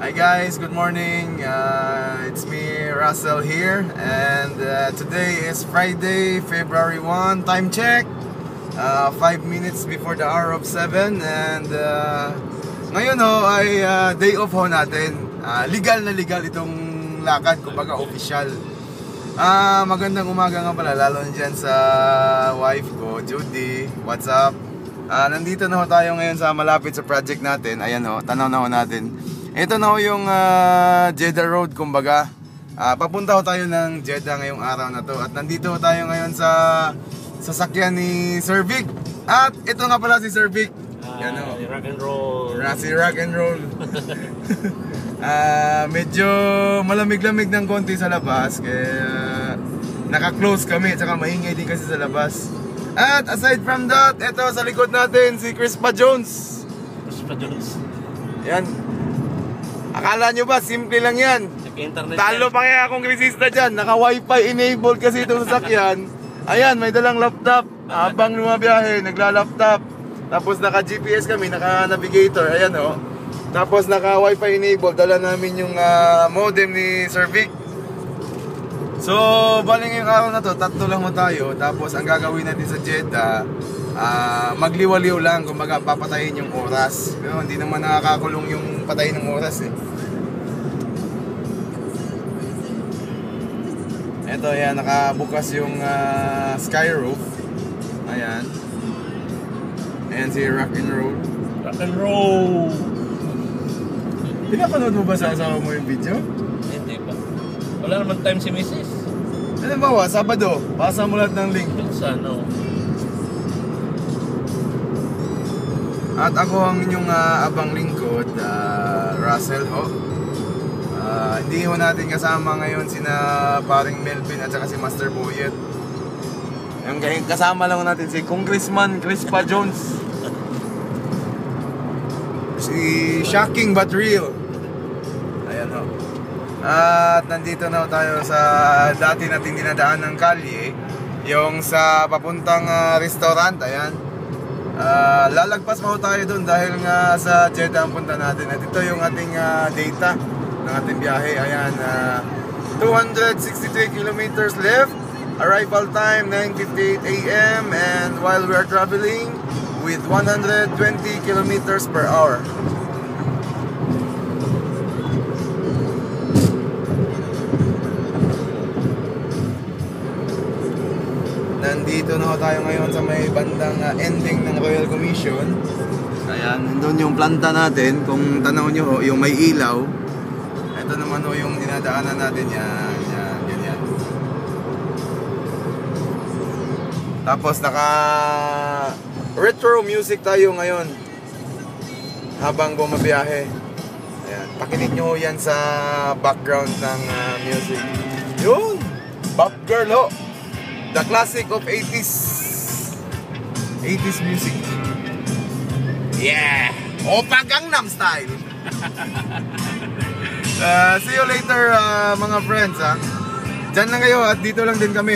Hi guys, good morning. It's me, Russell here, and today is Friday, February 1. Time check, 5 minutes before the hour of 7, and ngayon ay day off ho natin. Legal na legal itong lakad, kumbaga official. Magandang umaga nga pala, lalo na dyan sa wife ko, Judy. What's up? Nandito na ho tayo ngayon sa malapit sa project natin. Ayan ho, tanaw na ho natin. Ito na ho yung Jeddah Road, kumbaga. Papunta ho tayo ng Jeddah ngayong araw na to. At nandito ho tayo ngayon sa sasakyan ni Sir Vic. At ito nga pala si Sir Vic. Yan ho. Rock and roll. Si rock and roll. Medyo malamig-lamig ng konti sa labas. Kaya naka-close kami. Tsaka maingay din kasi sa labas. At aside from that, ito sa likod natin si Crispa Jones. Crispa Jones. Yan. Akala nyo ba, simple lang yan. Talo pa kaya akong resista dyan. Naka-wifi enabled kasi itong sasakyan. Ayan, may dalang laptop. Habang lumabiyahe, nagla-laptop. Tapos naka-GPS kami, naka-navigator. Ayan o. Tapos naka-wifi enabled. Dala namin yung modem ni Sir Vic. So, bali ngayong araw na to, tatlo lang mo tayo. Tapos ang gagawin natin sa Jeddah, magliwaliw lang, kumbaga papatayin yung oras. Pero hindi naman nakakakulong yung patayin ng oras eh. Ito yan, nakabukas yung sky roof. Ayan. Ayan si rock and roll. Rock and roll. Pinapanood mo ba sa asawa mo yung video? Hindi pa. Wala naman time si Mrs. Ano ba, Sabado, basa mo lahat ng link. Minsan, no. At ako ang inyong abang lingkod, Russell ho. Hindi ho natin kasama ngayon sina paring Melvin at saka si Master Boyet. Yung kasama lang natin si Congressman Crispa Jones. Si Shocking But Real. Ayan ho. At nandito na tayo sa dati nating dinadaan ng kalye, yung sa papuntang restaurant. Ayan. Lalagpas pa tayo doon dahil nga sa Jeddah ang punta natin. At ito yung ating data ng ating biyahe. Ayan, 263 kilometers left. Arrival time 9:58 AM, and while we are traveling with 120 kilometers per hour. Nandito na tayo ngayon sa may bandang ending ng Royal Commission. Ayan, nandun yung planta natin. Kung tanaw nyo, yung may ilaw. Ito naman o yung dinadaanan natin. Yan, ganyan. Tapos naka retro music tayo ngayon habang bumabiyahe. Ayan, pakinig nyo yan sa background ng music. Yun! Bop Girl ho! The classic of 80s music. Yeah! Opa Gangnam Style! See you later mga friends ha. Diyan lang kayo at dito lang din kami.